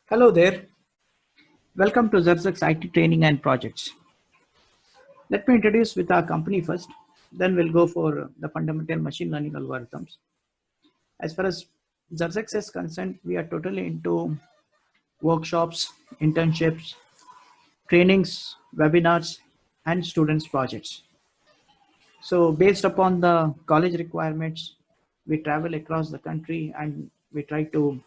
Hello there. Welcome to Zerzex IT Training and Projects. Let me introduce with our company first, then we'll go for the fundamental machine learning algorithms. As far as Zerzex is concerned, we are totally into workshops, internships, trainings, webinars, and students' projects. So based upon the college requirements, we travel across the country and we try to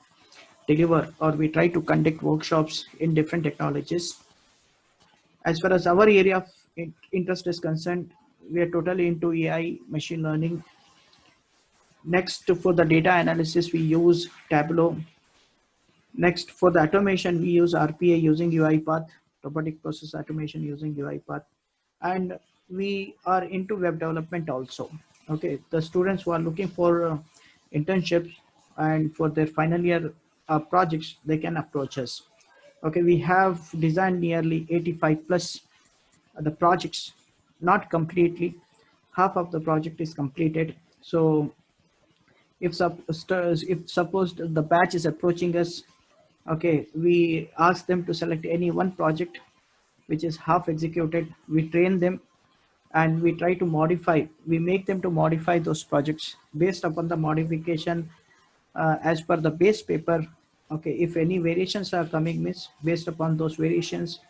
deliver or we try to conduct workshops in different technologies. As far as our area of interest is concerned, we are totally into AI, machine learning. Next, for the data analysis, we use Tableau. Next, for the automation, we use RPA using UiPath, robotic process automation using UiPath. And we are into web development also. Okay, the students who are looking for internships and for their final year projects, they can approach us. Okay, we have designed nearly 85 plus the projects, not completely. Half of the project is completed. So if suppose the batch is approaching us, okay, we ask them to select any one project which is half executed. We train them and we try to modify. We make them to modify those projects based upon the modification as per the base paper. Okay, if any variations are coming, means based upon those variations,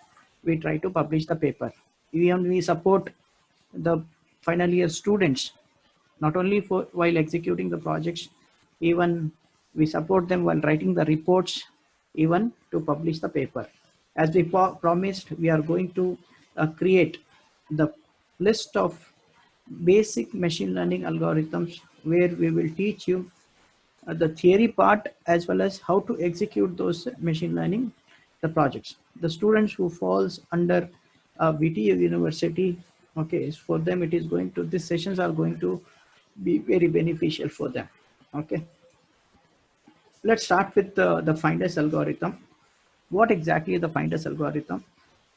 we try to publish the paper. Even we support the final year students, not only for while executing the projects, even we support them while writing the reports, even to publish the paper. As we promised, we are going to create the list of basic machine learning algorithms where we will teach you the theory part as well as how to execute those machine learning the projects. The students who falls under VTU University, okay, for them it is going to, these sessions are going to be very beneficial for them. Okay, let's start with the finders algorithm. What exactly is the finders algorithm?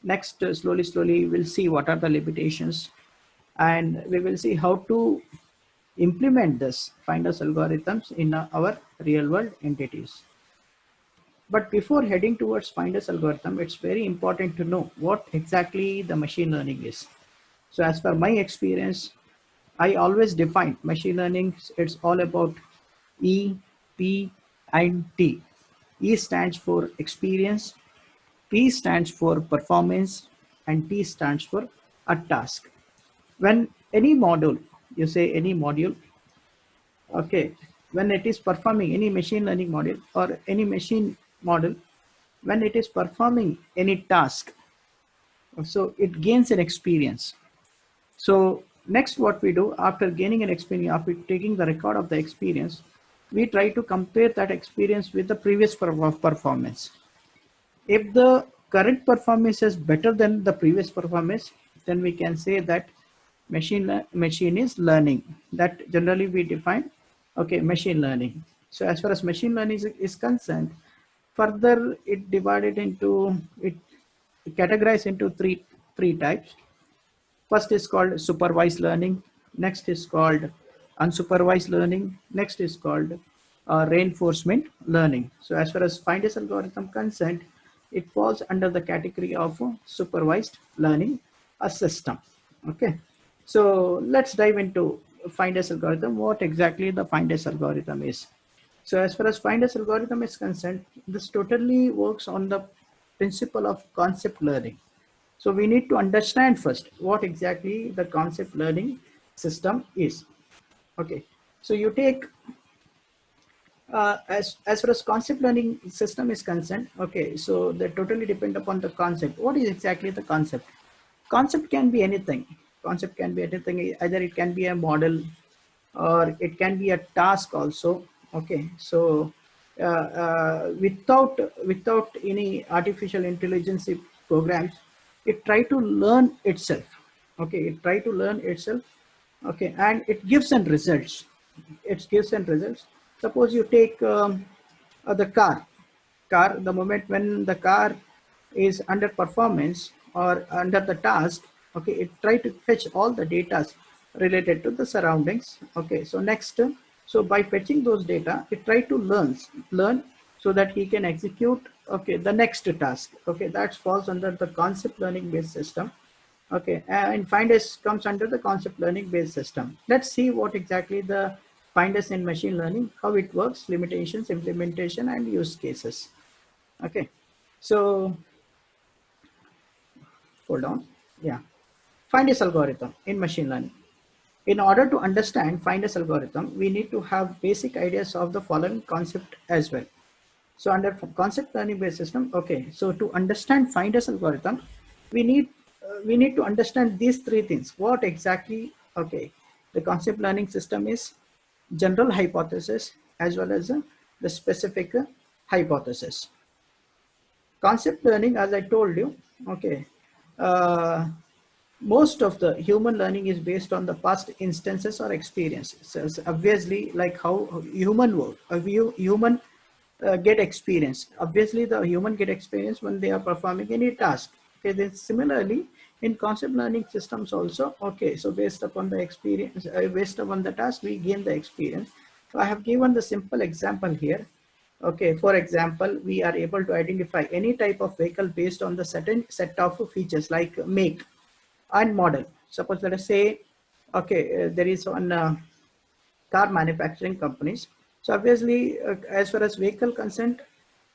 Next, slowly we'll see what are the limitations, and we will see how to implement this finders algorithms in our real world entities. But before heading towards finders algorithm, it's very important to know what exactly the machine learning is. So as per my experience, I always define machine learning, it's all about E, P, and T. E stands for experience, P stands for performance, and T stands for a task. When any module, you say any module, okay, when it is performing any machine learning model or any machine model, when it is performing any task, so it gains an experience. So next what we do after gaining an experience, after taking the record of the experience, we try to compare that experience with the previous performance. If the current performance is better than the previous performance, then we can say that machine is learning. That generally we define, okay, machine learning. So as far as machine learning is concerned, further it divided into, it categorized into three types. First is called supervised learning. Next is called unsupervised learning. Next is called reinforcement learning. So as far as finders algorithm concerned, it falls under the category of supervised learning, a system. Okay. So let's dive into finders algorithm. What exactly the finders algorithm is. So as far as finders algorithm is concerned, this totally works on the principle of concept learning. So we need to understand first what exactly the concept learning system is. Okay, so you take as far as concept learning system is concerned. Okay, so they totally depend upon the concept. What is exactly the concept? Concept can be anything. Concept can be anything. Either it can be a model or it can be a task also. Okay, so without any artificial intelligence programs, it try to learn itself. Okay, it try to learn itself. Okay, and it gives an results. It gives an results. Suppose you take the car, the moment when the car is under performance or under the task, okay, it try to fetch all the data related to the surroundings. Okay, so next, so by fetching those data, it try to learn. so that he can execute, okay, the next task. Okay, that falls under the concept learning based system. Okay, and Findus comes under the concept learning based system. Let's see what exactly the Findus in machine learning, how it works, limitations, implementation, and use cases. Okay, so hold on. Yeah, Findus algorithm in machine learning. In order to understand Findus algorithm, we need to have basic ideas of the following concept as well. So under concept learning based system, okay, so to understand Findus algorithm, we need to understand these three things. What exactly, okay, the concept learning system is, general hypothesis as well as the specific hypothesis. Concept learning, as I told you, okay, uh, most of the human learning is based on the past instances or experiences. So obviously, like how human work, human get experience. Obviously, the human get experience when they are performing any task. Okay, then similarly in concept learning systems also. Okay, so based upon the experience, based upon the task, we gain the experience. So I have given the simple example here. Okay, for example, we are able to identify any type of vehicle based on the certain set of features like make and model. Suppose let us say, okay, there is one car manufacturing companies. So obviously, as far as vehicle concerned,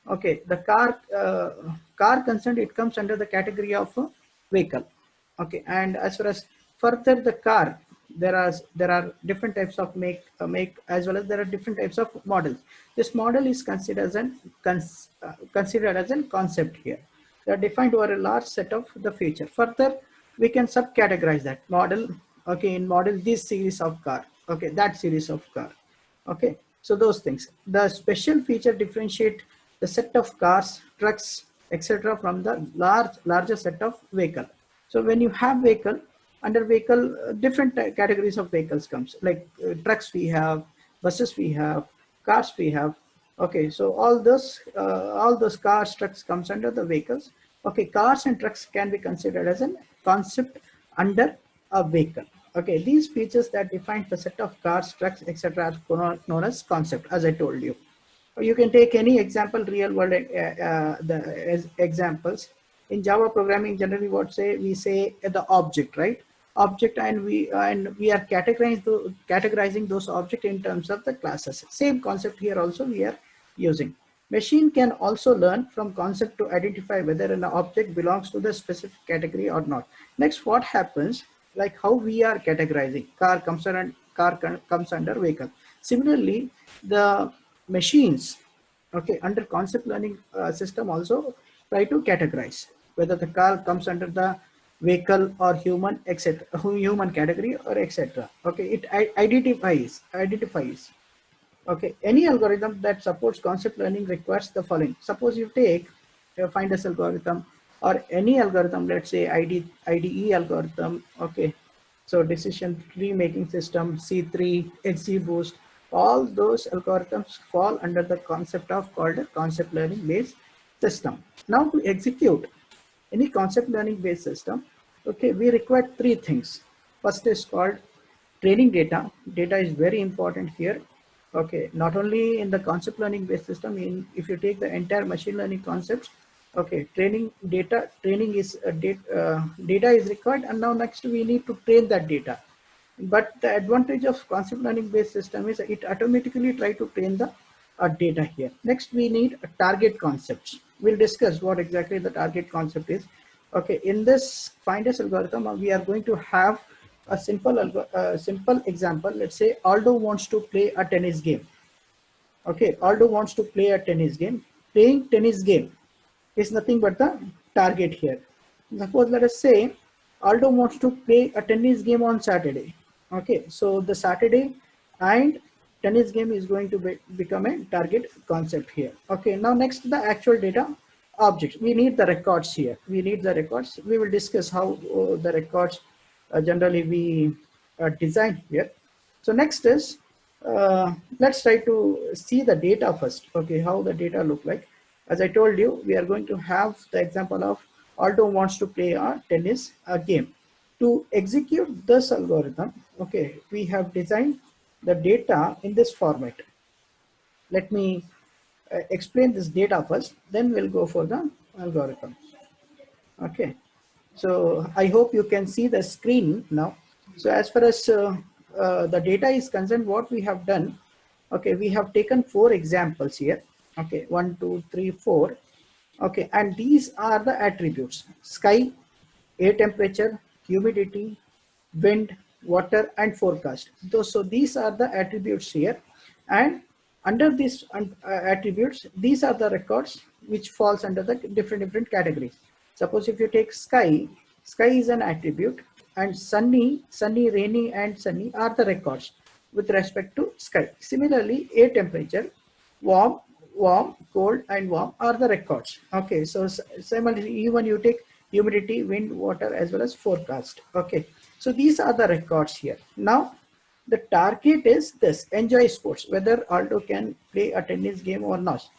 okay, the car concerned, it comes under the category of vehicle. Okay, and as far as further the car, there are different types of make as well as there are different types of models. This model is considered as considered as a concept here. They are defined over a large set of the feature. Further, we can subcategorize that model. Okay, in model this series of car. Okay, that series of car. Okay, so those things. The special feature differentiate the set of cars, trucks, etc. from the larger set of vehicle. So when you have vehicle, under vehicle, different categories of vehicles comes, like trucks we have, buses we have, cars we have. Okay, so all those cars, trucks comes under the vehicles. Okay, cars and trucks can be considered as a concept under a vehicle. Okay, these features that define the set of cars, trucks, etc. are known as concept, as I told you. You can take any example, real world as examples. In Java programming, generally what say we say the object, right? Object, and we are categorizing those objects in terms of the classes. Same concept here also we are using. Machine can also learn from concept to identify whether an object belongs to the specific category or not. Next, what happens, like how we are categorizing, comes under vehicle. Similarly, the machines, okay, under concept learning system also try to categorize whether the car comes under the vehicle or human, etc., human category or etc. Okay, it identifies. Okay, any algorithm that supports concept learning requires the following. Suppose you take a Findus algorithm or any algorithm, let's say IDE algorithm. Okay, so decision tree making system, C3, XGBoost, all those algorithms fall under the concept of called a concept learning based system. Now to execute any concept learning based system, okay, we require three things. First is called training data. Data is very important here. Okay, not only in the concept learning based system, in if you take the entire machine learning concepts, okay, training is data is required, and now next we need to train that data. But the advantage of concept learning based system is it automatically try to train the data here. Next, we need a target concepts. We'll discuss what exactly the target concept is. Okay, in this Findus algorithm, we are going to have a simple example. Let's say Aldo wants to play a tennis game. Okay, Aldo wants to play a tennis game. Playing tennis game is nothing but the target here. Suppose let us say Aldo wants to play a tennis game on Saturday. Okay, so the Saturday and tennis game is going to become a target concept here. Okay, now next the actual data objects. We need the records here. We need the records. We will discuss how the records generally we design here. So next is let's try to see the data first. Okay, how the data look like. As I told you, we are going to have the example of Aldo wants to play a tennis game. To execute this algorithm, okay, we have designed the data in this format. Let me explain this data first, then we'll go for the algorithm. Okay, so I hope you can see the screen now. So as far as the data is concerned, what we have done, okay, we have taken 4 examples here. Okay, 1, 2, 3, 4. Okay, and these are the attributes: sky, air temperature, humidity, wind, water, and forecast. So these are the attributes here, and under these attributes, these are the records which falls under the different categories. Suppose if you take sky, sky is an attribute, and sunny, rainy, and sunny are the records with respect to sky. Similarly, air temperature, warm, cold, and warm are the records. Okay, so similarly, even you take humidity, wind, water, as well as forecast. Okay, so these are the records here. Now, the target is this: enjoy sports, whether Aldo can play a tennis game or not.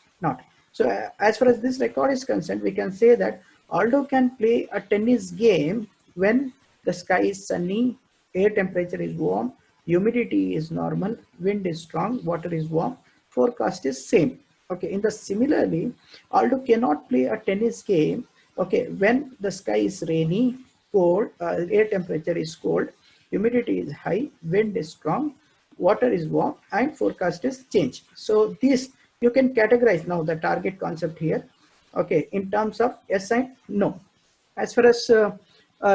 So as far as this record is concerned, we can say that Aldo can play a tennis game when the sky is sunny, air temperature is warm, humidity is normal, wind is strong, water is warm, forecast is same. Okay, in the similarly, Aldo cannot play a tennis game, okay, when the sky is rainy, cold, air temperature is cold, humidity is high, wind is strong, water is warm, and forecast is change. So this you can categorize now the target concept here, okay, in terms of yes and no. As far as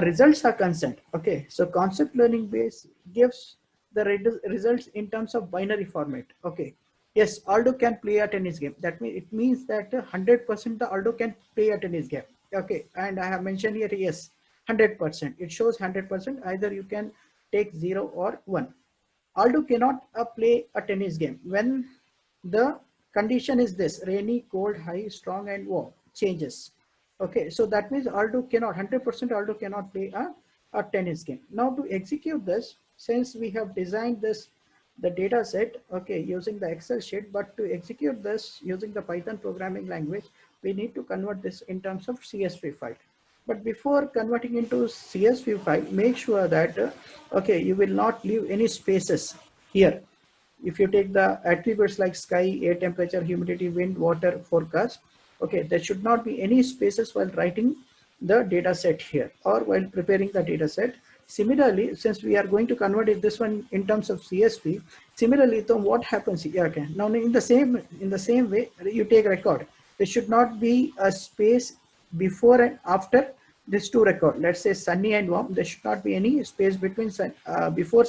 results are concerned, okay, so concept learning base gives the results in terms of binary format. Okay, yes, Aldo can play a tennis game. That means it means that 100% the Aldo can play a tennis game. Okay, and I have mentioned here yes, 100%. It shows 100%. Either you can take 0 or 1. Aldo cannot play a tennis game when the condition is this: rainy, cold, high, strong, and warm changes. Okay, so that means Aldo cannot 100% Aldo cannot play a tennis game. Now to execute this, since we have designed this the data set, okay, using the Excel sheet, but to execute this using the Python programming language, we need to convert this in terms of CSV file. But before converting into CSV file, make sure that okay, you will not leave any spaces here. If you take the attributes like sky, air temperature, humidity, wind, water, forecast, okay, there should not be any spaces while writing the data set here or while preparing the data set. Similarly, since we are going to convert this one in terms of CSV, similarly, so what happens here? Okay, now in the same way, you take record. There should not be a space before and after these two record. Let's say sunny and warm. There should not be any space between before,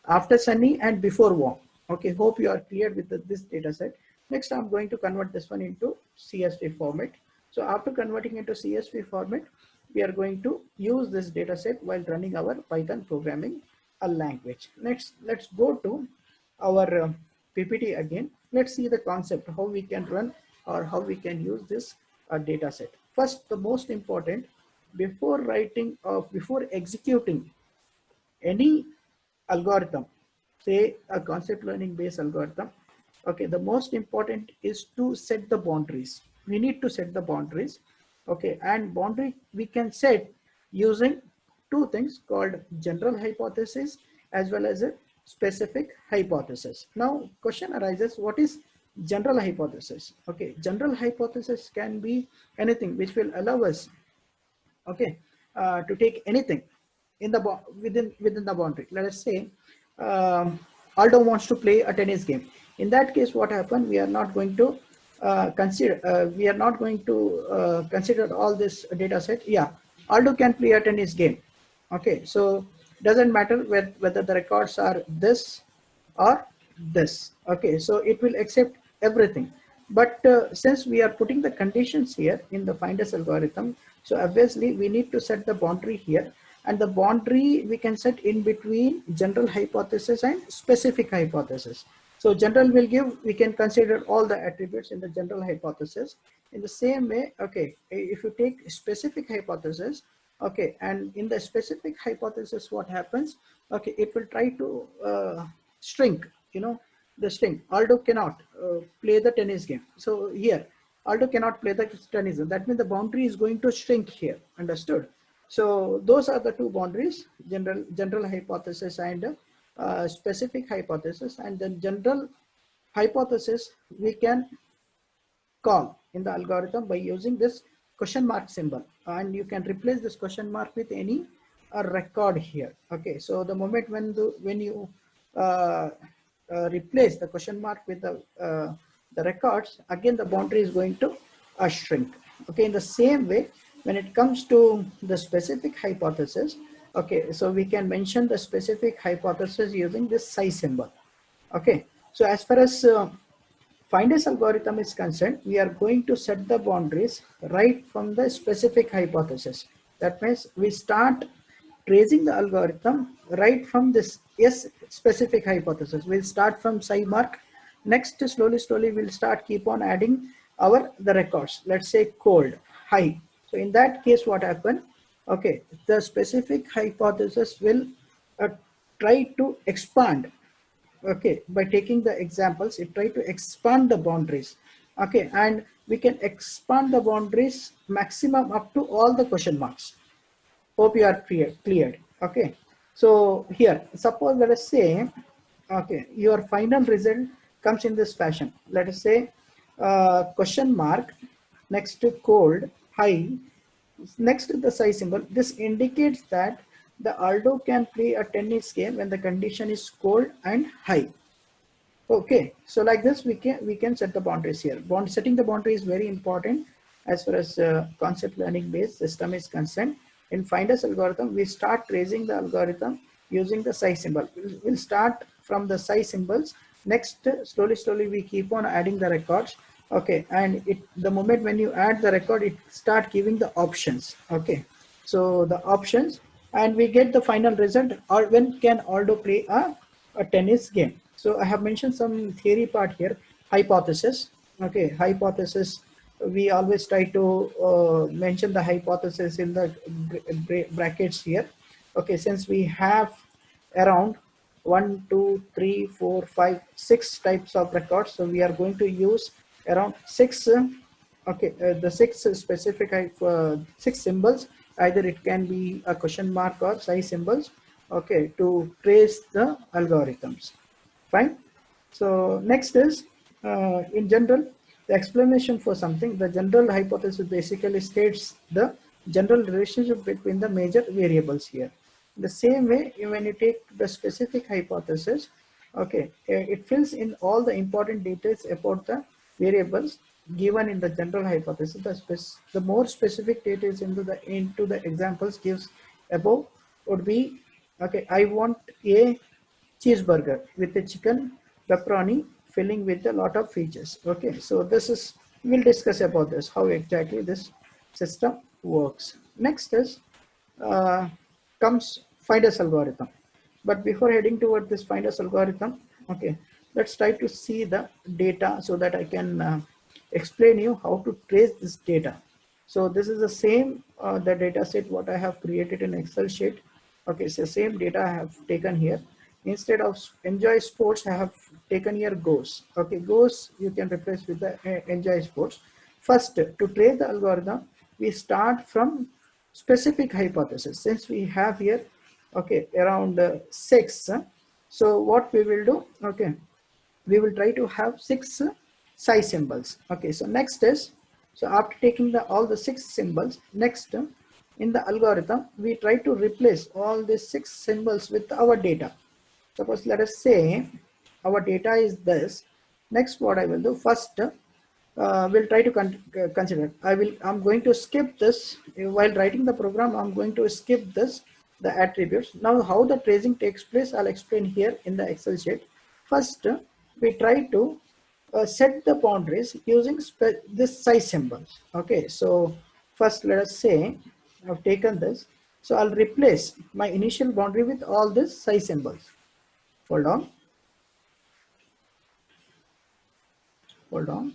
after sunny, and before warm. Okay, hope you are clear with this data set. Next, I'm going to convert this one into CSV format. So after converting into CSV format, we are going to use this data set while running our Python programming language. Next, let's go to our PPT again. Let's see the concept, how we can run or how we can use this data set. First, the most important, before writing or before executing any algorithm, say a concept learning based algorithm, okay, the most important is to set the boundaries. We need to set the boundaries. Okay, and boundary we can set using two things called general hypothesis as well as a specific hypothesis. Now question arises, what is general hypothesis? Okay, general hypothesis can be anything which will allow us, okay, to take anything in the within the boundary. Let us say Aldo wants to play a tennis game. In that case, what happened? We are not going to consider. We are not going to consider all this data set. Yeah, Aldo can play a tennis game. Okay, so doesn't matter whether the records are this or this. Okay, so it will accept everything. But since we are putting the conditions here in the finders algorithm, so obviously we need to set the boundary here, and the boundary we can set in between general hypothesis and specific hypothesis. So general will give, we can consider all the attributes in the general hypothesis. In the same way, okay, if you take specific hypothesis, okay, and in the specific hypothesis, what happens? Okay, it will try to shrink, the string. Aldo cannot play the tennis game. So here, Aldo cannot play the tennis game. That means the boundary is going to shrink here. Understood? So those are the two boundaries: general hypothesis and specific hypothesis. And then general hypothesis, we can call in the algorithm by using this question mark symbol, and you can replace this question mark with any record here. Okay, so the moment when you uh, replace the question mark with the records, again the boundary is going to shrink. Okay, in the same way, when it comes to the specific hypothesis, okay, so we can mention the specific hypothesis using this size symbol. Okay, so as far as Finder's algorithm is concerned, we are going to set the boundaries right from the specific hypothesis. That means we start tracing the algorithm right from this yes specific hypothesis. We'll start from psi mark. Next, slowly we'll start keep on adding the records. Let's say cold, high. So in that case, what happened? Okay, the specific hypothesis will uh, try to expand. Okay, by taking the examples, it try to expand the boundaries. Okay, and we can expand the boundaries maximum up to all the question marks. Hope you are cleared. Okay, so here suppose let us say, okay, your final result comes in this fashion. Let us say question mark next to cold, high, next to the size symbol. This indicates that the Aldo can play a tennis game when the condition is cold and high. Okay, so like this we can set the boundaries here. Setting the boundary is very important as far as concept learning based system is concerned. In Finder's algorithm, we start tracing the algorithm using the size symbol. We'll start from the size symbols. Next, slowly we keep on adding the records. Okay, and the moment when you add the record, it start giving the options. Okay, so the options, and we get the final result. Or when can Aldo play a tennis game? So I have mentioned some theory part here. Hypothesis. Okay, hypothesis. We always try to mention the hypothesis in the brackets here. Okay, since we have around 1, 2, 3, 4, 5, 6 types of records, so we are going to use around six. Okay, the six specific six symbols. Either it can be a question mark or size symbols. Okay, to trace the algorithms. Fine. So next is in general the explanation for something. The general hypothesis basically states the general relationship between the major variables here. The same way, when you take the specific hypothesis, okay, it fills in all the important details about the variables given in the general hypothesis. The more specific details into the examples gives above would be, okay, I want a cheeseburger with a chicken pepperoni filling with a lot of features. Okay, so this is, we'll discuss about this, how exactly this system works. Next is comes Finder's algorithm. But before heading toward this Finder's algorithm, okay, let's try to see the data so that I can explain you how to trace this data. So this is the same the data set what I have created in Excel sheet. Okay, so same data I have taken here. Instead of enjoy sports, I have taken here goes. Okay, goes you can replace with the enjoy sports. First, to trace the algorithm, we start from specific hypothesis. Since we have here, okay, around six. So what we will do, okay, we will try to have six size symbols. Okay, so next is, so after taking all the six symbols, next in the algorithm, we try to replace all these six symbols with our data. Suppose let us say our data is this. Next, what I will do first, we'll try to consider. I'm going to skip this while writing the program. I'm going to skip this, the attributes. Now, how the tracing takes place, I'll explain here in the Excel sheet. First, we try to set the boundaries using this size symbols. Okay, so first let us say I've taken this. So I'll replace my initial boundary with all these size symbols. Hold on. Hold on.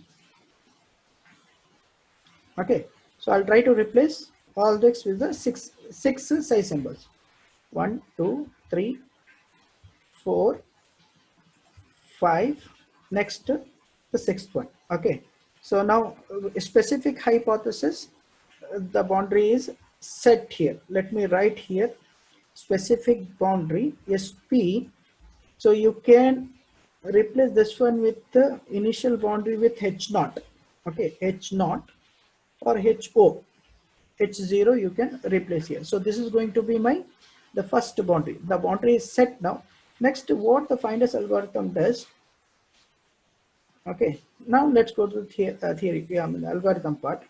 Okay, so I'll try to replace all this with the six size symbols. 1, 2, 3, 4, 5. Next, the sixth one. Okay, so now a specific hypothesis, the boundary is set here. Let me write here specific boundary SP. So you can replace this one with the initial boundary with H naught. Okay, H naught or HO. H0 you can replace here. So this is going to be my the first boundary. The boundary is set now. Next, what the finders algorithm does. Okay, now let's go to the theory, I mean, algorithm part.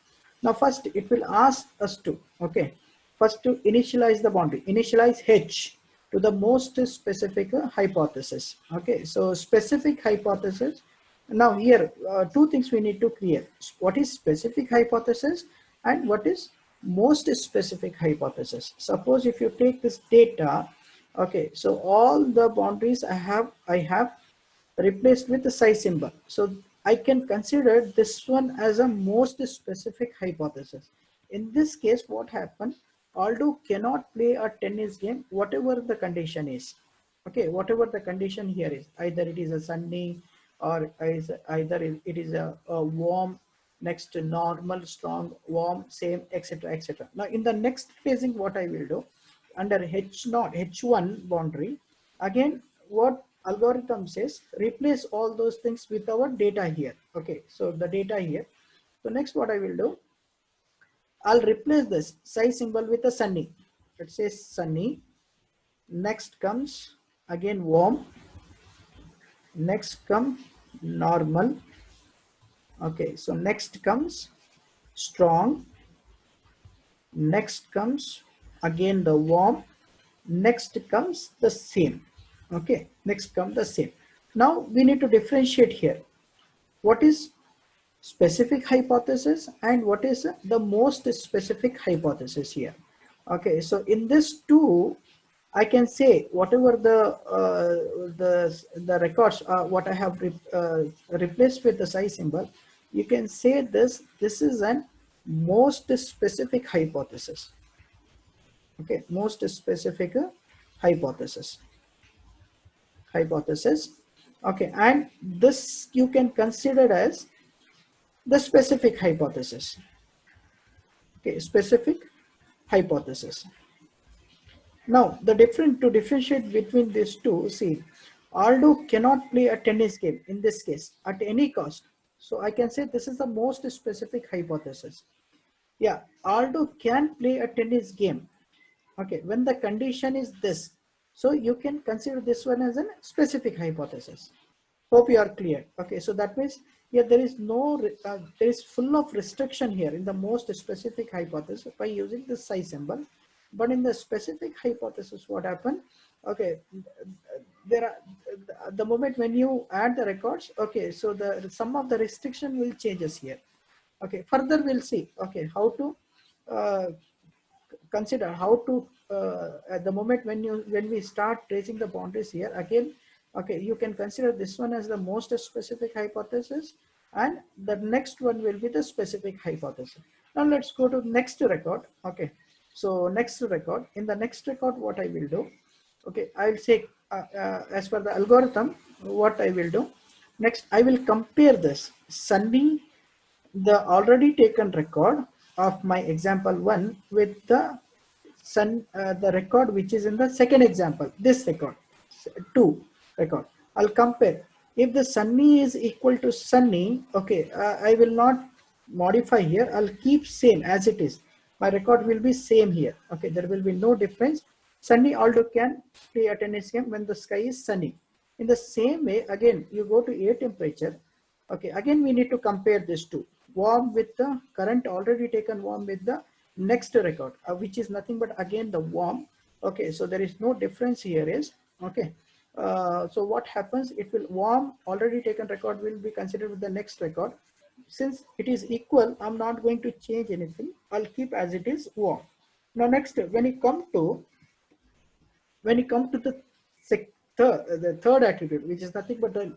Now first it will ask us to, okay, first to initialize the boundary, initialize H to the most specific hypothesis. Okay, so specific hypothesis. Now here, two things we need to clear. What is specific hypothesis and what is most specific hypothesis? Suppose if you take this data, okay, so all the boundaries I have replaced with the size symbol. So I can consider this one as a most specific hypothesis. In this case, what happened? Aldo cannot play a tennis game, whatever the condition is. Okay, whatever the condition here is, either it is a sunny or either it is a warm, next to normal, strong, warm, same, etc. etc. Now in the next phasing, what I will do under H0, H1 boundary, again what algorithm says, replace all those things with our data here. Okay, so the data here. So next what I will do, I'll replace this size symbol with a sunny. It says sunny. Next comes again warm. Next comes normal. Okay, so next comes strong. Next comes again the warm. Next comes the same. Okay, next comes the same. Now we need to differentiate here. What is specific hypothesis and what is the most specific hypothesis here? Okay, so in this two, I can say whatever the records what I have replaced with the size symbol, you can say this is an most specific hypothesis. Okay, most specific hypothesis. Okay, and this you can consider as the specific hypothesis. Okay, specific hypothesis. Now the to differentiate between these two, see, Aldo cannot play a tennis game in this case at any cost. So I can say this is the most specific hypothesis. Yeah, Aldo can play a tennis game. Okay, when the condition is this, so you can consider this one as a specific hypothesis. Hope you are clear. Okay, so that means, yeah, there is no, there is full of restriction here in the most specific hypothesis by using the size symbol. But in the specific hypothesis, what happened? Okay, there are the moment when you add the records. Okay, so the some of the restriction will changes here. Okay, further we'll see. Okay, how to consider how to at the moment when we start tracing the boundaries here again. Okay, you can consider this one as the most specific hypothesis and the next one will be the specific hypothesis. Now let's go to next record. Okay, so next record, in the next record what I will do, okay, I'll say as per the algorithm what I will do next, I will compare this sunny, the already taken record of my example 1 with the record which is in the second example, this record 2 record. I'll compare. If the sunny is equal to sunny, okay, I will not modify here. I'll keep same as it is. My record will be same here. Okay, there will be no difference. Sunny Aldo can play a tennis game when the sky is sunny. In the same way, again, you go to air temperature. Okay, again we need to compare this two, warm with the current already taken warm with the next record, which is nothing but again the warm. Okay, so there is no difference here is, okay. So what happens, it will warm already taken record will be considered with the next record. Since it is equal, I'm not going to change anything. I'll keep as it is warm. Now next, when you come to the third attribute, which is nothing but the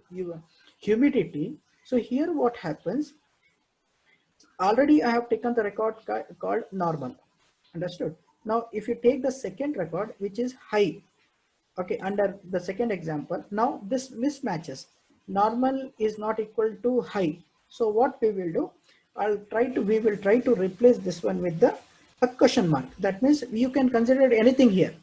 humidity. So here what happens, already I have taken the record called normal. Understood? Now if you take the second record, which is high, okay, under the second example, now this mismatches. Normal is not equal to high. So what we will do, we will try to replace this one with a question mark. That means you can consider anything here.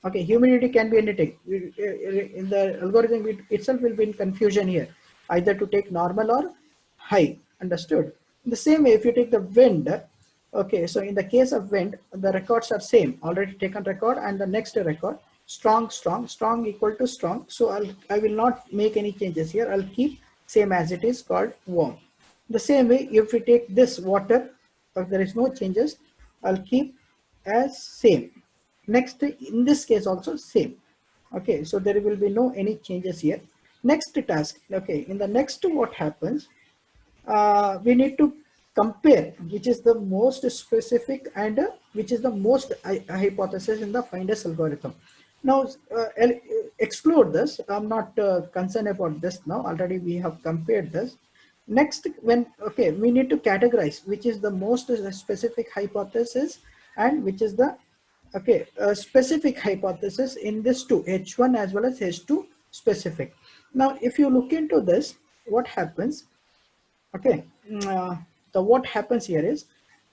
Okay, humidity can be anything. In the algorithm itself will be in confusion here, either to take normal or high. Understood? The same way, if you take the wind, okay, so in the case of wind, the records are same, already taken record, and the next record, strong, strong, strong equal to strong. So I will not make any changes here. I'll keep same as it is, called warm. The same way, if we take this water, if there is no changes, I'll keep as same. Next, in this case also same. Okay, so there will be no any changes here. Next task, okay, in the next, what happens, we need to compare which is the most specific and which is the most hypothesis in the finders algorithm. Now, exclude this. I'm not concerned about this now. Already we have compared this. Next, when, okay, we need to categorize which is the most specific hypothesis and which is the, okay, specific hypothesis in this two, H1 as well as H2 specific. Now, if you look into this, what happens? Okay, the what happens here is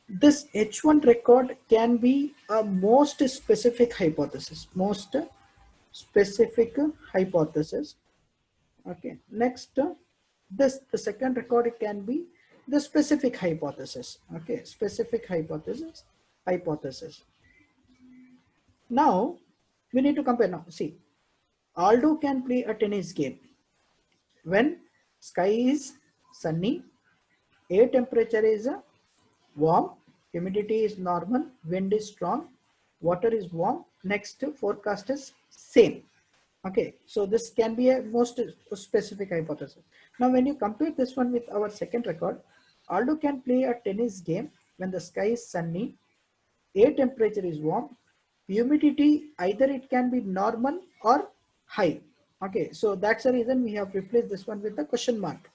this H1 record can be a most specific hypothesis, most specific hypothesis. Okay, next, this the second record, it can be the specific hypothesis. Okay, specific hypothesis. Now we need to compare. Now see, Aldo can play a tennis game when sky is sunny, air temperature is warm, humidity is normal, wind is strong, water is warm. Next, forecast is same. Okay, so this can be a most specific hypothesis. Now, when you compare this one with our second record, Aldo can play a tennis game when the sky is sunny, air temperature is warm, humidity either it can be normal or high. Okay, so that's the reason we have replaced this one with the question mark.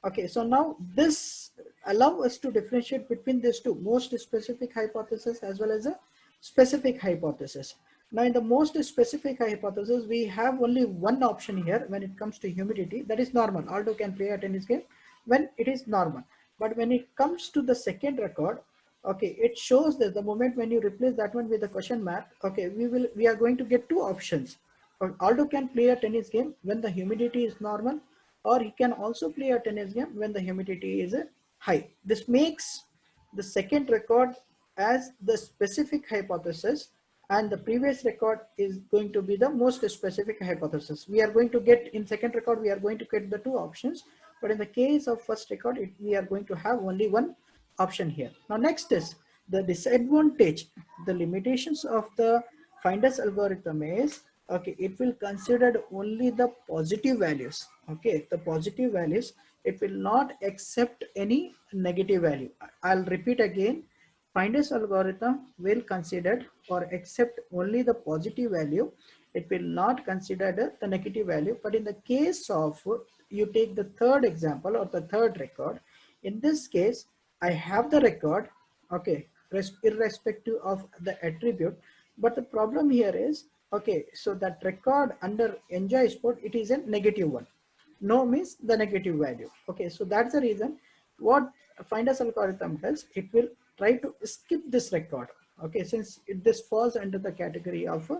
Okay, so now this allow us to differentiate between these two, most specific hypothesis as well as a specific hypothesis. Now, in the most specific hypothesis, we have only one option here when it comes to humidity, that is normal. Aldo can play a tennis game when it is normal. But when it comes to the second record, okay, it shows that the moment when you replace that one with the question mark, okay, we are going to get two options. Aldo can play a tennis game when the humidity is normal, or he can also play a tennis game when the humidity is high. This makes the second record as the specific hypothesis, and the previous record is going to be the most specific hypothesis. We are going to get in second record, we are going to get the two options, but in the case of first record, we are going to have only one option here. Now, next is the disadvantage, the limitations of the finders algorithm is, okay, it will consider only the positive values. Okay, the positive values, it will not accept any negative value. I'll repeat again, finders algorithm will consider or accept only the positive value. It will not consider the negative value. But in the case of, you take the third example or the third record, in this case, I have the record, okay, irrespective of the attribute. But the problem here is, okay, so that record under enjoy sport, it is a negative one. No means the negative value. Okay, so that's the reason what finders algorithm does, it will try to skip this record. Okay, since this falls under the category of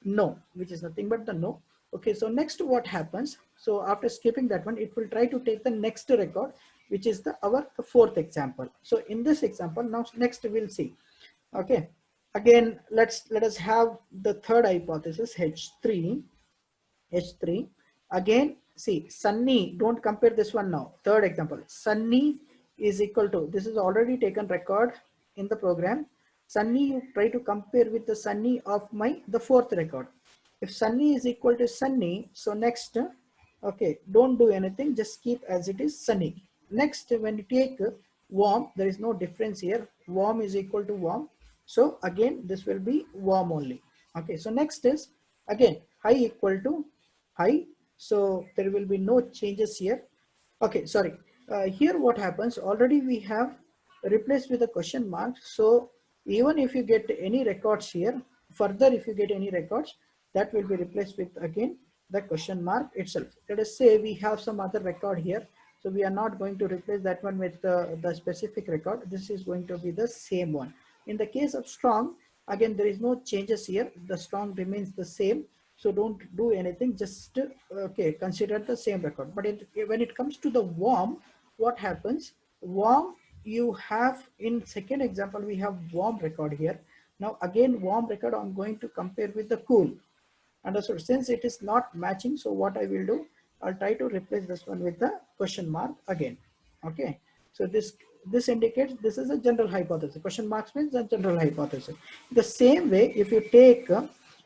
no, which is nothing but the no. Okay, so next what happens, so after skipping that one, it will try to take the next record, which is our fourth example. So in this example, now next we'll see. Okay, again, let us have the third hypothesis, H3. Again, see, sunny, don't compare this one now. Third example, sunny is equal to, this is already taken record in the program. Sunny, you try to compare with the sunny of the fourth record. If sunny is equal to sunny, so next, okay, don't do anything, just keep as it is sunny. Next, when you take warm, there is no difference here. Warm is equal to warm. So again, this will be warm only. Okay, so next is again high equal to high. So there will be no changes here. Okay, sorry. Here what happens, already we have replaced with a question mark. So even if you get any records here, further if you get any records, that will be replaced with again the question mark itself. Let us say we have some other record here. So we are not going to replace that one with the specific record. This is going to be the same one. In the case of strong, again, there is no changes here. The strong remains the same. So don't do anything, just okay, consider the same record. But when it comes to the warm, what happens? warm, you have in second example we have warm record here. Now again warm record I'm going to compare with the cool. Understood? Since it is not matching, so what I will do, I'll try to replace this one with the question mark again. Okay, so this indicates this is a general hypothesis. Question marks means a general hypothesis. The same way, if you take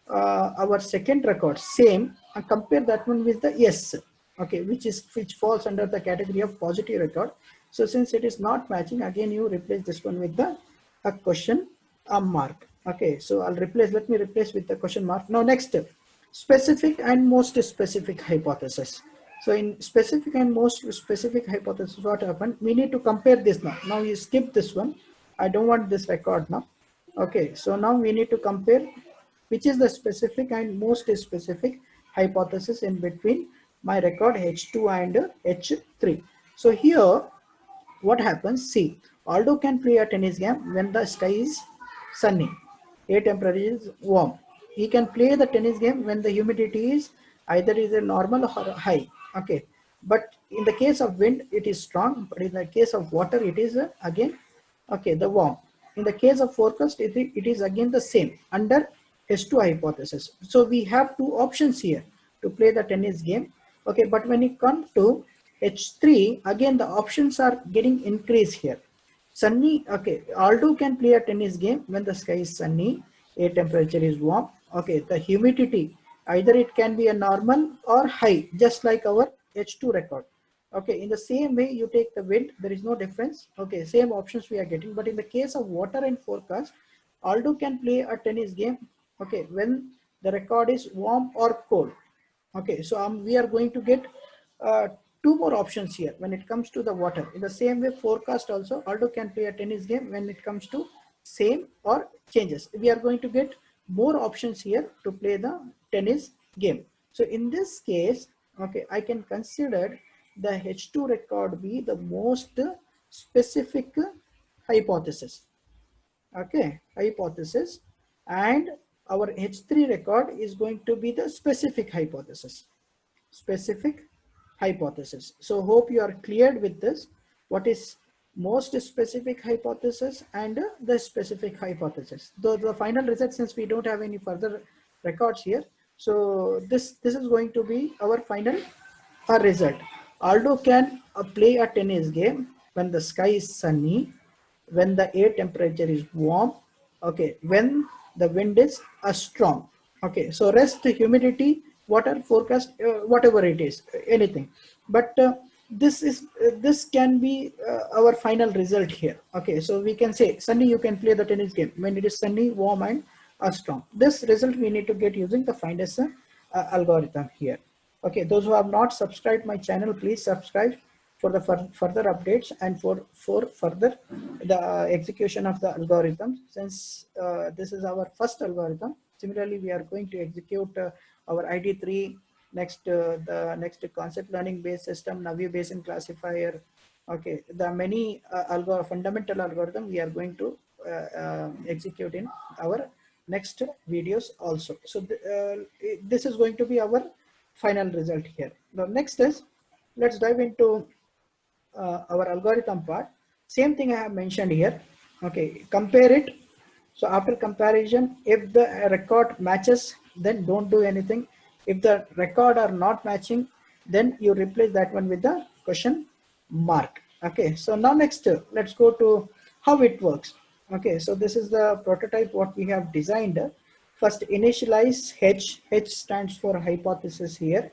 our second record same and compare that one with the yes, okay, which falls under the category of positive record. So since it is not matching, again you replace this one with the a question mark. Okay, so I'll replace, let me replace with the question mark. Now next, specific and most specific hypothesis. So in specific and most specific hypothesis, what happened? We need to compare this now. Now you skip this one. I don't want this record now. Okay, so now we need to compare which is the specific and most specific hypothesis in between my record H2 and H3. So here what happens? See, Aldo can play a tennis game when the sky is sunny, air temperature is warm. He can play the tennis game when the humidity is either is a normal or high. Okay, but in the case of wind, it is strong. But in the case of water, it is again okay the warm. In the case of forecast, it is again the same under H2 hypothesis. So we have two options here to play the tennis game. Okay, but when it comes to H3, again the options are getting increased here. Sunny, okay, Aldo can play a tennis game when the sky is sunny, air temperature is warm. Okay, the humidity, either it can be a normal or high, just like our H2 record. Okay, in the same way you take the wind, there is no difference. Okay, same options we are getting, but in the case of water and forecast, Aldo can play a tennis game, okay, when the record is warm or cold. Okay, so we are going to get two more options here when it comes to the water. In the same way, forecast also, Aldo can play a tennis game when it comes to same or changes. We are going to get more options here to play the tennis game. So in this case, okay, I can consider the H2 record be the most specific hypothesis. Okay, hypothesis, and our H3 record is going to be the specific hypothesis. Specific hypothesis. So hope you are cleared with this. What is most specific hypothesis and the specific hypothesis. Though the final result, since we don't have any further records here, so this is going to be our final result. Aldo can play a tennis game when the sky is sunny, when the air temperature is warm, okay, when the wind is strong. Okay, so rest, humidity, water forecast, whatever it is, anything. But this can be our final result here. Okay, so we can say sunny, you can play the tennis game when it is sunny, warm, and strong. This result we need to get using the Findus algorithm here. Okay, those who have not subscribed my channel, please subscribe for the further updates and for further the execution of the algorithm. Since this is our first algorithm, similarly we are going to execute our ID3, next the next concept learning based system, Navier Bayesian classifier. Okay, the many fundamental algorithm we are going to execute in our next videos also. So this is going to be our final result here. The next is, let's dive into our algorithm part. Same thing I have mentioned here. Okay, compare it. So after comparison, if the record matches, then don't do anything. If the record are not matching, then you replace that one with the question mark. Okay, so now next, let's go to how it works. Okay, so this is the prototype what we have designed. First, initialize H. H stands for hypothesis here.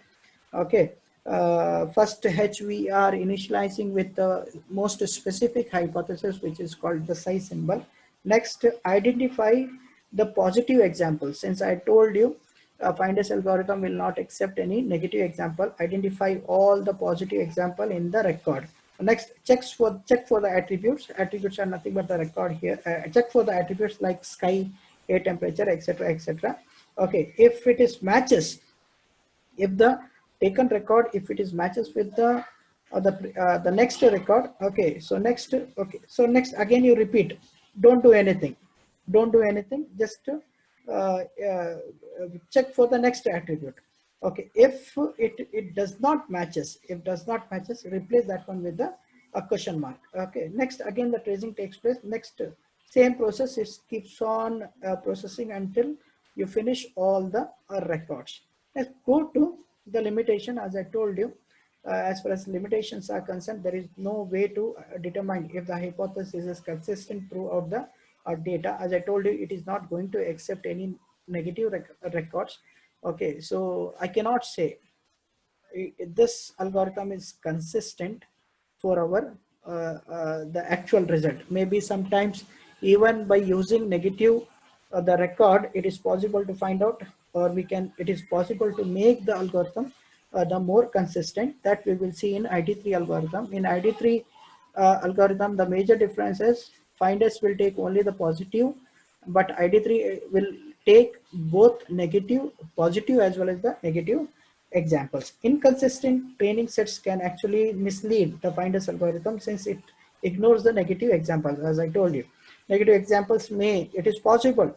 Okay, first H we are initializing with the most specific hypothesis, which is called the psi symbol. Next, identify the positive example. Since I told you Findus algorithm will not accept any negative example, identify all the positive example in the record. Next, check for the attributes. Attributes are nothing but the record here. Check for the attributes like sky, air temperature, etc., etc. Okay, if it is matches, if the taken record, if it is matches with the next record. Okay, so next, okay, so next again you repeat, don't do anything, just check for the next attribute. Okay, if it does not matches, replace that one with the a question mark. Okay, next again the tracing takes place. Next same process is keeps on processing until you finish all the records. Let's go to the limitation. As I told you, as far as limitations are concerned, there is no way to determine if the hypothesis is consistent throughout the data. As I told you, it is not going to accept any negative records. Okay, so I cannot say this algorithm is consistent for our the actual result. Maybe sometimes even by using negative the record, it is possible to find out, or it is possible to make the algorithm the more consistent. That we will see in ID3 algorithm. In ID3 algorithm, the major difference is finders will take only the positive, but ID3 will take both negative, positive as well as the negative examples. Inconsistent training sets can actually mislead the finders algorithm since it ignores the negative examples. As I told you, negative examples it is possible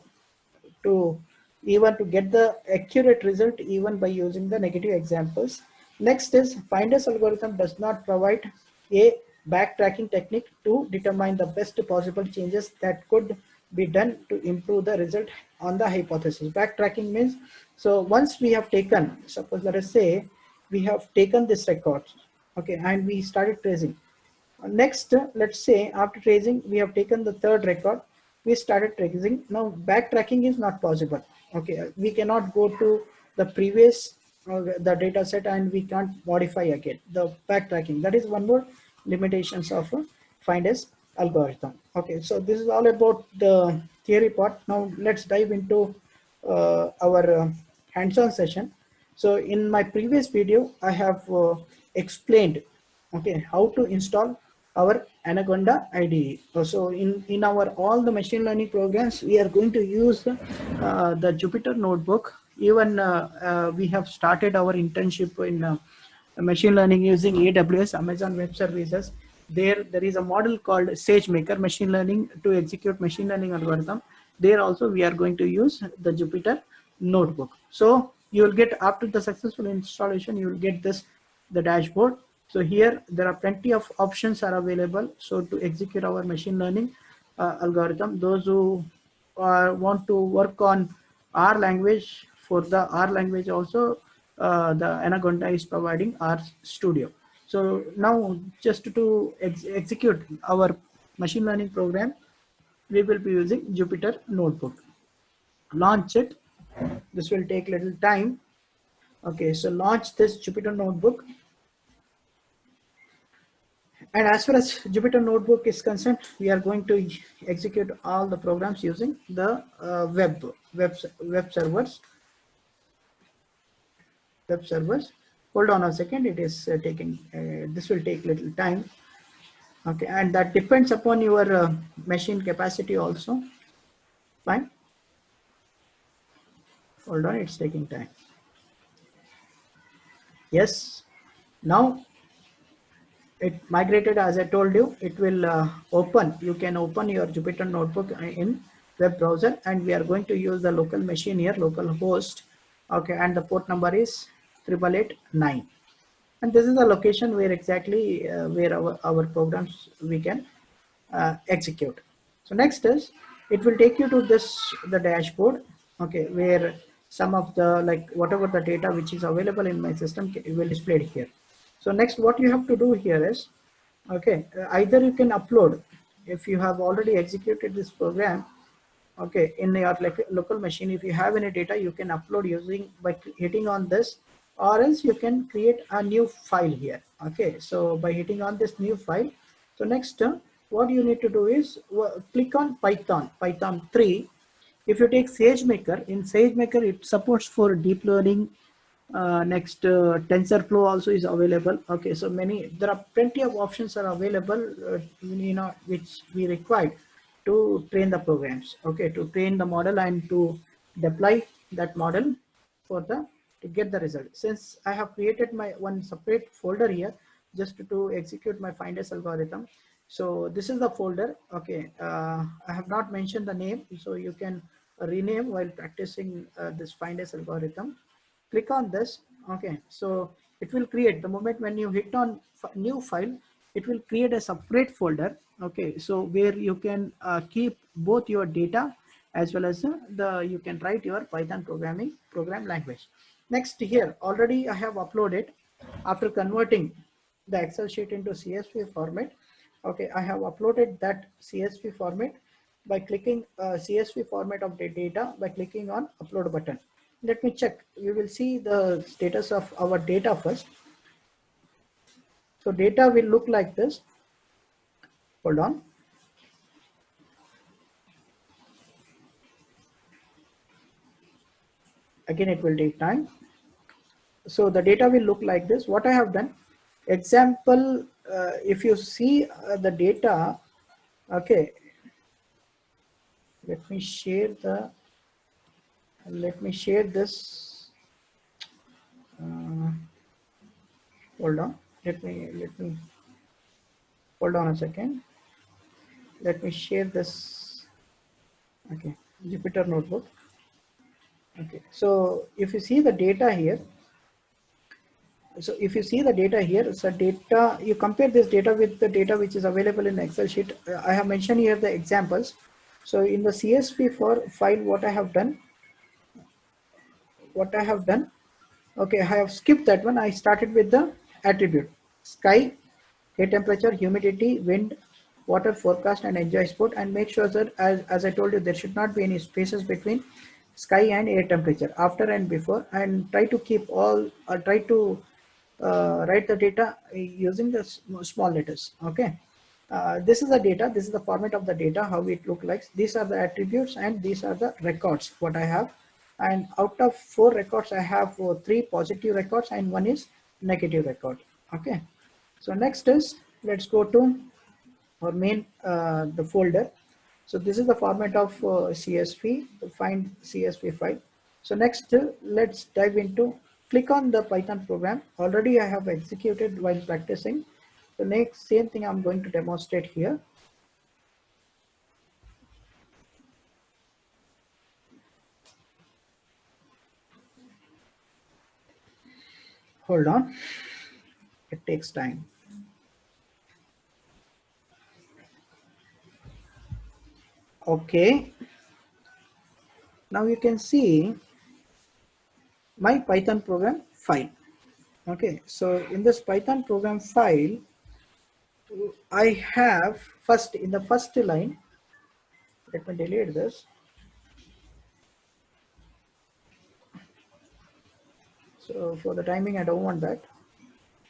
to even to get the accurate result even by using the negative examples. Next is finders algorithm does not provide a backtracking technique to determine the best possible changes that could be done to improve the result on the hypothesis. Backtracking means, so once we have taken, suppose let us say we have taken this record, okay, and we started tracing. Next, let's say after tracing, we have taken the third record, we started tracing. Now backtracking is not possible. Okay, we cannot go to the previous the data set and we can't modify again the backtracking. That is one more limitations of finders algorithm. Okay, so this is all about the theory part. Now let's dive into our hands-on session. So in my previous video, I have explained, okay, how to install our Anaconda IDE. So in our all the machine learning programs, we are going to use the Jupyter Notebook. Even we have started our internship in machine learning using AWS, Amazon Web Services. There is a model called SageMaker Machine Learning to execute machine learning algorithm. There also we are going to use the Jupyter Notebook. So you will get, after the successful installation, you will get the dashboard. So here there are plenty of options are available. So to execute our machine learning algorithm, those who want to work on R language, for the R language also, the Anaconda is providing R Studio. So now just to execute our machine learning program, we will be using Jupyter Notebook. Launch it. This will take little time. Okay, so launch this Jupyter Notebook. And as far as Jupyter Notebook is concerned, we are going to execute all the programs using the web servers. Hold on a second, it is taking, this will take little time. Okay, and that depends upon your machine capacity also. Fine. Hold on, it's taking time. Yes, now it migrated. As I told you, it will open. You can open your Jupyter Notebook in web browser, and we are going to use the local machine here, local host. Okay, and the port number is 8889, and this is the location where exactly where our programs we can execute. So next is, it will take you to the dashboard, okay, where some of the, like, whatever the data which is available in my system will display here. So next, what you have to do here is, okay, either you can upload, if you have already executed this program, okay, in your local machine, if you have any data, you can upload using by hitting on this, or else you can create a new file here. Okay, so by hitting on this new file, so next what you need to do is click on Python 3. If you take SageMaker, in SageMaker it supports for deep learning. Next, TensorFlow also is available. Okay, so there are plenty of options are available, which we require to train the programs. Okay, to train the model and to deploy that model to get the result. Since I have created my one separate folder here just to execute my finders algorithm. So this is the folder. Okay, I have not mentioned the name, so you can rename while practicing this finders algorithm. Click on this. Okay, so it will create, the moment when you hit on new file, it will create a separate folder. Okay, so where you can keep both your data as well as the you can write your Python programming program language. Next, here already I have uploaded, after converting the Excel sheet into CSV format. Okay, I have uploaded that CSV format by clicking CSV format of the data by clicking on upload button. Let me check. You will see the status of our data first. So data will look like this. Hold on. Again, it will take time. So the data will look like this. What I have done, example, if you see the data, okay, let me share the, let me share this. Uh, hold on. Let me hold on a second. Let me share this. Okay, Jupyter notebook. Okay, so if you see the data here, so if you see the data here, so data, you compare this data with the data which is available in Excel sheet. I have mentioned here the examples. So in the CSV for file, what I have done, okay, I have skipped that one. I started with the attribute: sky, air temperature, humidity, wind, water forecast, and enjoy sport. And make sure that, as I told you, there should not be any spaces between sky and air temperature, after and before. And try to keep all, try to write the data using the small letters. Okay, this is the data, this is the format of the data, how it look like. These are the attributes and these are the records what I have. And out of 4 records, I have 3 positive records and 1 is negative record. Okay, so next is, let's go to our main the folder. So this is the format of CSV, find CSV file. So next, let's dive into, click on the Python program. Already I have executed while practicing. The next same thing I'm going to demonstrate here. Hold on, it takes time. Okay, now you can see my Python program file. Okay, so in this Python program file, I have first, in the first line, let me delete this. So for the timing, I don't want that.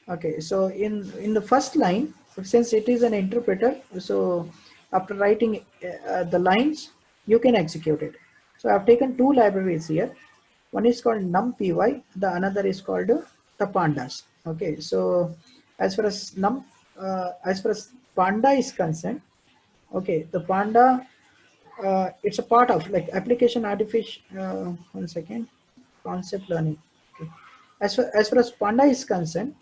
Okay, so in the first line, since it is an interpreter, so after writing the lines, you can execute it. So I've taken 2 libraries here. One is called numpy, the another is called the pandas. Okay, so as far as as far as panda is concerned, okay, the panda, it's a part of like application artificial. One second, concept learning. Okay, as far as panda is concerned,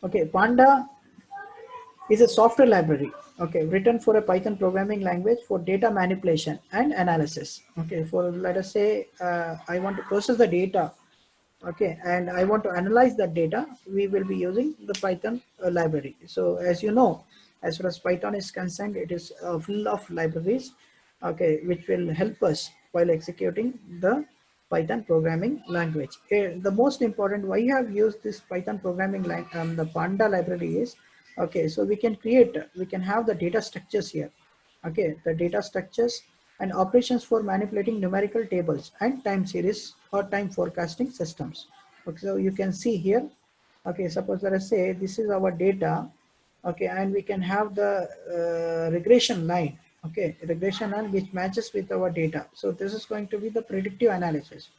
okay, Panda is a software library, okay, written for a Python programming language for data manipulation and analysis. Okay, for, let us say, I want to process the data, okay, and I want to analyze that data, we will be using the Python library. So as you know, as far as Python is concerned, it is full of libraries, okay, which will help us while executing the Python programming language. The most important why you have used this Python programming the Panda library is, okay, so we can create, we can have the data structures here. Okay, the data structures and operations for manipulating numerical tables and time series or time forecasting systems. Okay, so you can see here, okay, suppose let us say this is our data, okay, and we can have the regression line, okay, regression line which matches with our data. So this is going to be the predictive analysis.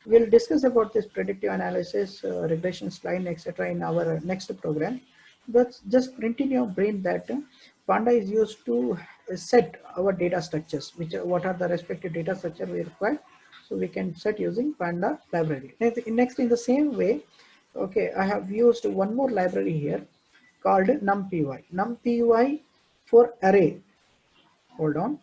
We'll discuss about this predictive analysis, regression line, etc. in our next program. But just print in your brain that Panda is used to set our data structures, which what are the respective data structure we require. So we can set using Panda library. Next, in the same way, okay, I have used one more library here called numpy. Numpy for array. Hold on.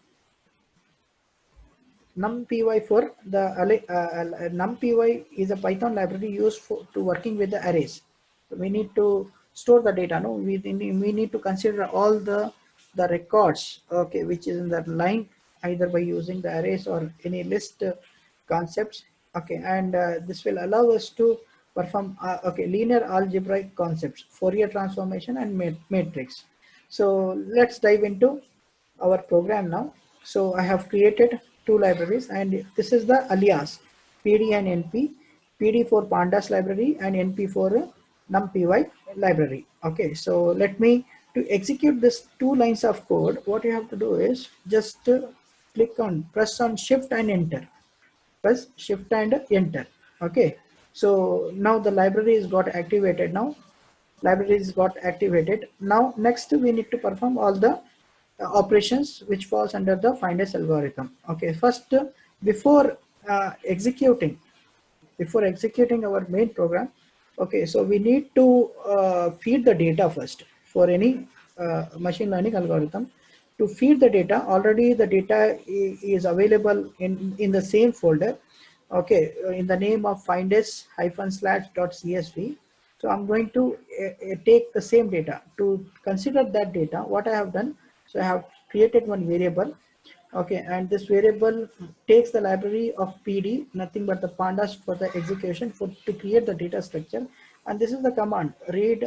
NumPy for the NumPy is a Python library used for to working with the arrays. So we need to store the data. No, we need to consider all the records, okay, which is in that line, either by using the arrays or any list concepts, okay, and this will allow us to perform okay, linear algebraic concepts, Fourier transformation and matrix. So let's dive into our program now. So I have created two libraries, and this is the alias PD and NP. PD for pandas library and NP for numpy library. Okay, so let me, to execute this two lines of code, what you have to do is just press on shift and enter. Press shift and enter. Okay, so now the library is got activated. Now next we need to perform all the operations which falls under the finders algorithm. Okay, first before executing our main program, okay, so we need to feed the data first. For any machine learning algorithm, to feed the data, already the data is available in the same folder, okay, in the name of finders-slash.csv. So I'm going to take the same data. To consider that data, what I have done, so I have created one variable. Okay, and this variable takes the library of PD, nothing but the pandas for the execution to create the data structure. And this is the command read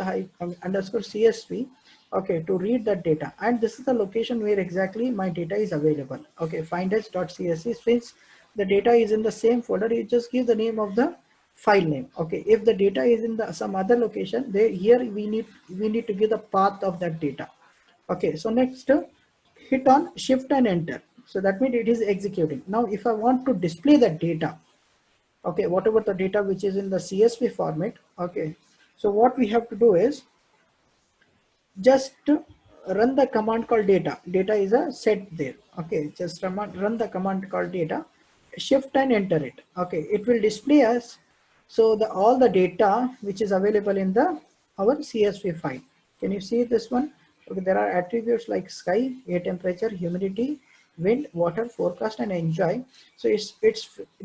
underscore CSV, okay, to read that data. And this is the location where exactly my data is available. Okay, finders.csv, since the data is in the same folder, you just give the name of the file name. Okay, if the data is in some other location, here we need to give the path of that data. Okay, so next hit on shift and enter. So that means it is executing. Now if I want to display the data, okay, whatever the data which is in the CSV format, okay, so what we have to do is just run the command called data. Data is a set there. Okay, just run the command called data, shift and enter it. Okay, it will display us so the all the data which is available in the our CSV file. Can you see this one? Okay, there are attributes like sky, air temperature, humidity, wind, water, forecast, and enjoy. So it's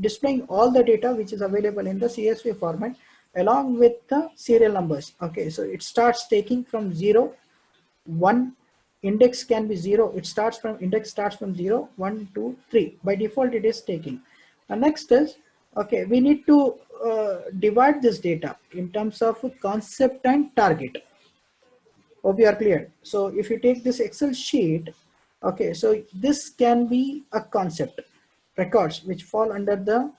displaying all the data which is available in the CSV format along with the serial numbers. Okay, so it starts taking from 0, 1, index can be 0. Index starts from 0, 1, 2, 3. By default, it is taking. And next is, okay, we need to divide this data in terms of concept and target. Hope you are clear. So if you take this Excel sheet, okay, so this can be a concept records which fall under the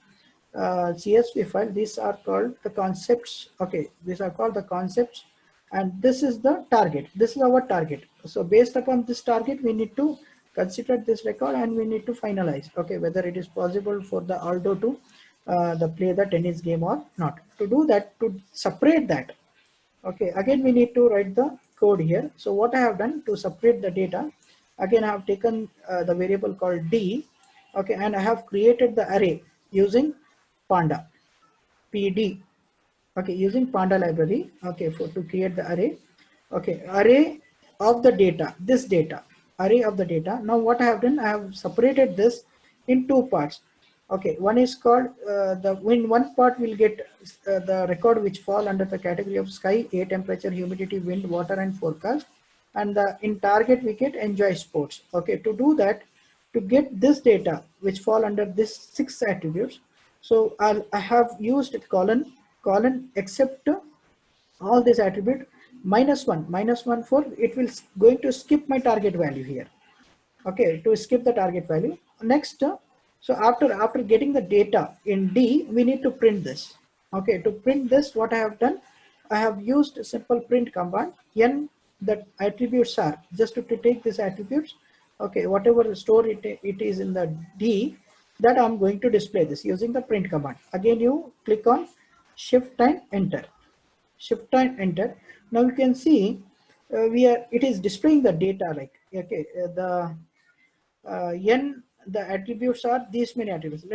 CSV file. These are called the concepts. Okay, these are called the concepts, and this is the target. This is our target. So based upon this target, we need to consider this record and we need to finalize. Okay, whether it is possible for the Aldo to play the tennis game or not. To do that, to separate that. Okay, again we need to write the code here. So what I have done to separate the data, again I have taken the variable called D, okay, and I have created the array using Panda, PD, okay, using Panda library, okay, for to create the array, okay, array of the data, this data, array of the data. Now what I have done, I have separated this in two parts. Okay, one is called in one part we'll get the record which fall under the category of sky, air temperature, humidity, wind, water, and forecast. And in target we get enjoy sports. Okay, to do that, to get this data which fall under this 6 attributes, so I have used colon except all this attribute minus one for it will going to skip my target value here. Okay, to skip the target value. Next, so after getting the data in D, we need to print this. Okay, to print this, what I have done, I have used a simple print command. N that attributes are just to take these attributes. Okay, whatever store it is in the D, that I'm going to display this using the print command. Again, you click on shift and enter. Shift and enter. Now you can see it is displaying the data like, okay, the n the attributes are these many attributes.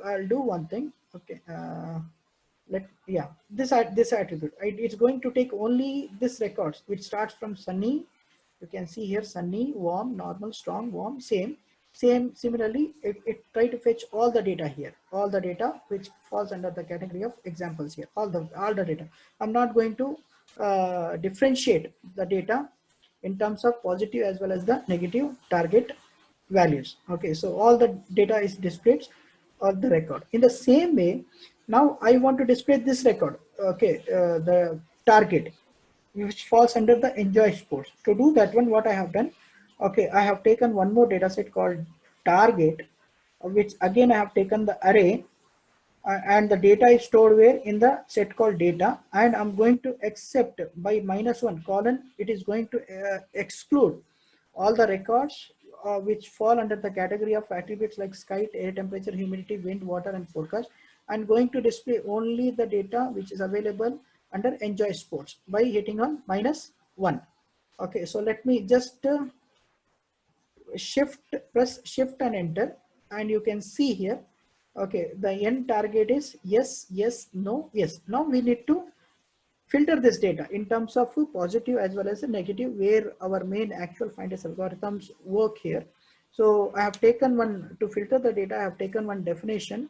I'll do one thing. Okay, this attribute, it's going to take only this records which starts from sunny. You can see here sunny, warm, normal, strong, warm, same. Similarly, it try to fetch all the data here, all the data which falls under the category of examples here, all the data. I'm not going to differentiate the data in terms of positive as well as the negative target values. Okay, so all the data is displayed on the record. In the same way, now I want to display this record. Okay, the target which falls under the enjoy sports. To do that one, what I have done, okay, I have taken one more data set called target, which again I have taken the array, and the data is stored where in the set called data, and I'm going to accept by -1 colon, it is going to exclude all the records which fall under the category of attributes like sky, air temperature, humidity, wind, water, and forecast. I'm going to display only the data which is available under enjoy sports by hitting on -1. Okay, so let me just press shift and enter, and you can see here, okay, the end target is yes, yes, no, yes. Now we need to filter this data in terms of positive as well as negative, where our main actual finders algorithms work here. So I have taken one to filter the data. I have taken one definition.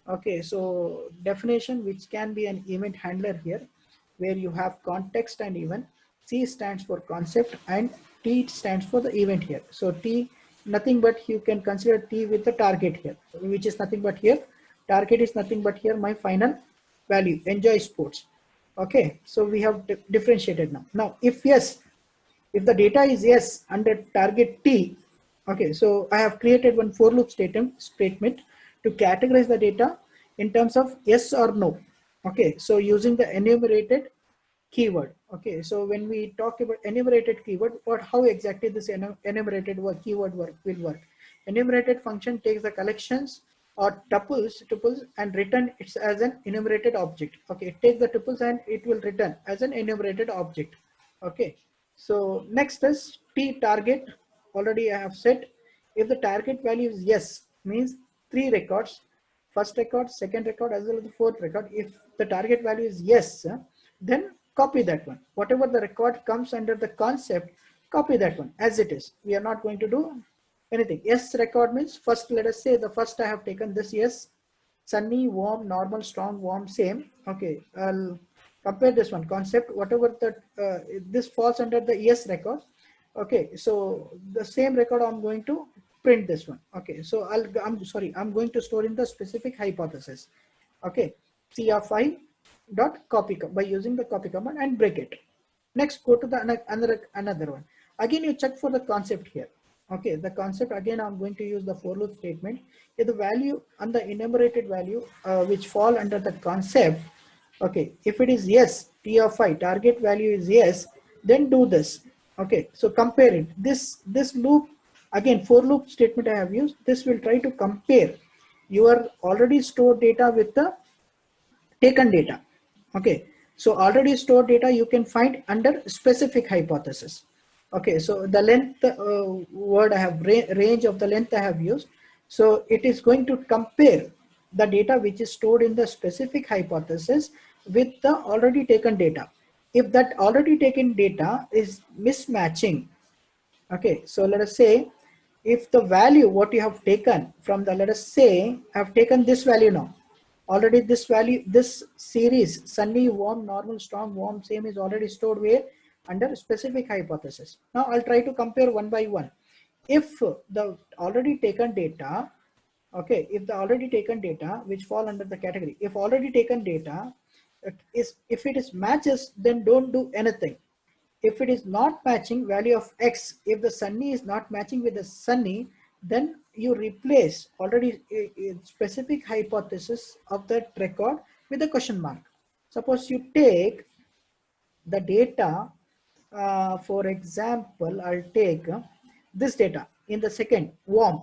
Okay, so definition which can be an event handler here, where you have context and event. C stands for concept and T stands for the event here. So T, nothing but you can consider T with the target here, which is nothing but here. Target is nothing but here my final value, enjoy sports. Okay, so we have differentiated now. Now, if yes, if the data is yes under target T, okay, so I have created one for loop statement to categorize the data in terms of yes or no. Okay, so using the enumerated keyword. Okay, so when we talk about enumerated keyword, how exactly this enumerated keyword will work. Enumerated function takes the collections or tuples and return it as an enumerated object. Okay, it takes the tuples and it will return as an enumerated object. Okay, so next is T target. Already I have said, if the target value is yes, means 3 records, first record, second record, as well as the fourth record. If the target value is yes, then copy that one. Whatever the record comes under the concept, copy that one as it is. We are not going to do anything. Yes record means first, let us say the first I have taken this yes, sunny, warm, normal, strong, warm, same. Okay, I'll compare this one concept, whatever that this falls under the yes record. Okay, so the same record I'm going to print this one. Okay, so I'm going to store in the specific hypothesis. Okay, C of I dot copy by using the copy command and break it. Next, go to the another one. Again, you check for the concept here. Okay, the concept again, I'm going to use the for loop statement. If the value and the enumerated value which fall under the concept, okay, if it is yes, T of I target value is yes, then do this. Okay, so compare it. This loop, again, for loop statement I have used. This will try to compare your already stored data with the taken data. Okay, so already stored data you can find under specific hypothesis. Okay, so the length word I have range of the length I have used. So it is going to compare the data which is stored in the specific hypothesis with the already taken data. If that already taken data is mismatching, okay, so let us say if the value what you have taken from the, let us say I have taken this value now. Already this value, this series, sunny, warm, normal, strong, warm, same is already stored where? Under specific hypothesis. Now I'll try to compare one by one. If the already taken data, okay, if the already taken data which fall under the category, if already taken data if it is matches, then don't do anything. If it is not matching value of X, if the sunny is not matching with the sunny, then you replace already a specific hypothesis of that record with a question mark. Suppose you take the data, for example, I'll take this data in the second, warm.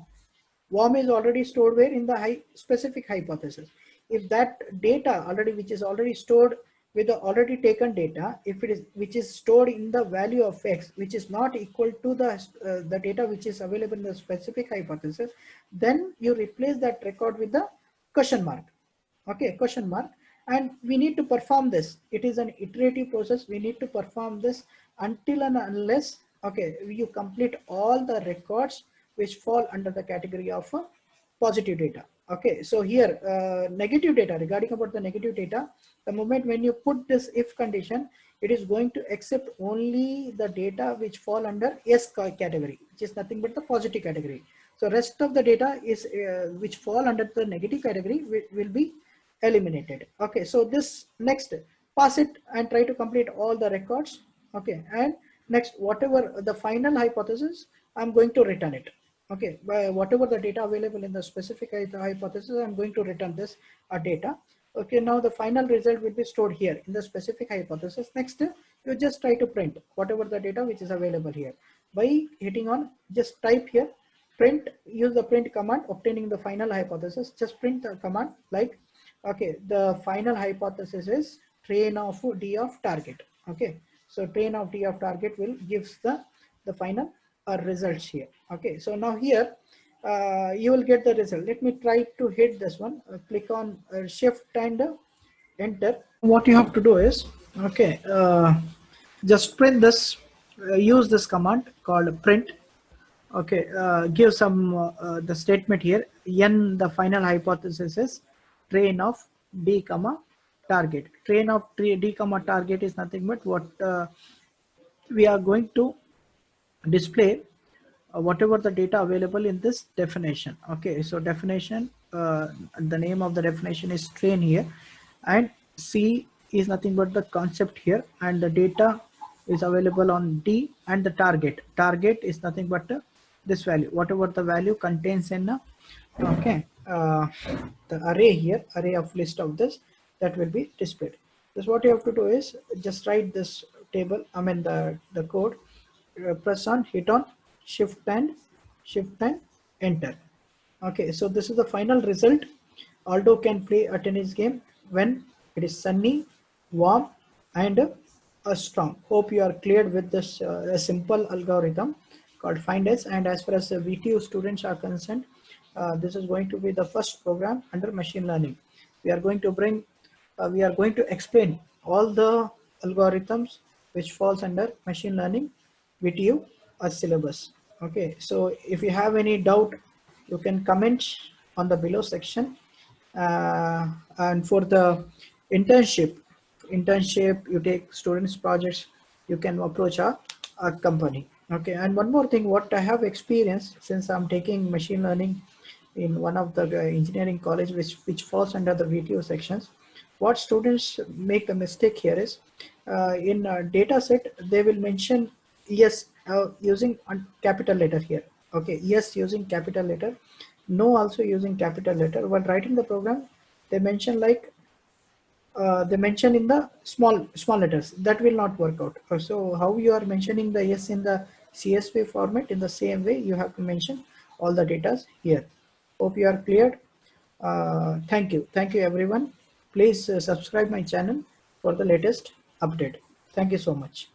Warm is already stored where? In the specific hypothesis. If that data already, which is already stored with the already taken data, if it is, which is stored in the value of X, which is not equal to the data which is available in the specific hypothesis, then you replace that record with the question mark. Okay, question mark. And we need to perform this. It is an iterative process. We need to perform this until and unless, okay, you complete all the records which fall under the category of positive data. Okay, so here negative data, regarding about the negative data, the moment when you put this if condition, it is going to accept only the data which fall under yes category, which is nothing but the positive category. So rest of the data is which fall under the negative category will be eliminated. Okay, so this next pass it and try to complete all the records. Okay, and next whatever the final hypothesis, I'm going to return it. Okay, by whatever the data available in the specific hypothesis, I'm going to return this data. Okay, now the final result will be stored here in the specific hypothesis. Next, you just try to print whatever the data which is available here by hitting on, just type here print, use the print command, obtaining the final hypothesis. Just print the command like, okay, the final hypothesis is train of d of target. Okay, so train of d of target will gives the final results here. Okay, so now here you will get the result. Let me try to hit this one. Click on shift and enter. What you have to do is, okay, just print this, use this command called print. Okay, give some the statement here. N, the final hypothesis is train of d comma target. Train of d comma target is nothing but what we are going to display whatever the data available in this definition. Okay, so definition, the name of the definition is train here, and C is nothing but the concept here, and the data is available on D, and the target is nothing but this value, whatever the value contains in okay, the array here, array of list of this, that will be displayed. This what you have to do is just write this table, I mean the code, press on, hit on shift and enter. Okay, so this is the final result. Aldo can play a tennis game when it is sunny, warm, and strong. Hope you are cleared with this a simple algorithm called FindS. And as far as the VTU students are concerned, this is going to be the first program under machine learning. We are going to explain all the algorithms which falls under machine learning VTU syllabus. Okay, so if you have any doubt, you can comment on the below section. And for the internship, you take students projects, you can approach a company. Okay, and one more thing, what I have experienced since I'm taking machine learning in one of the engineering college which falls under the VTU sections, what students make a mistake here is in a data set they will mention yes using capital letter here. Okay, yes using capital letter, no also using capital letter. While writing the program, they mention like they mention in the small letters. That will not work out. So how you are mentioning the yes in the CSV format, in the same way you have to mention all the data here. Hope you are cleared. Thank you everyone. Please subscribe my channel for the latest update. Thank you so much.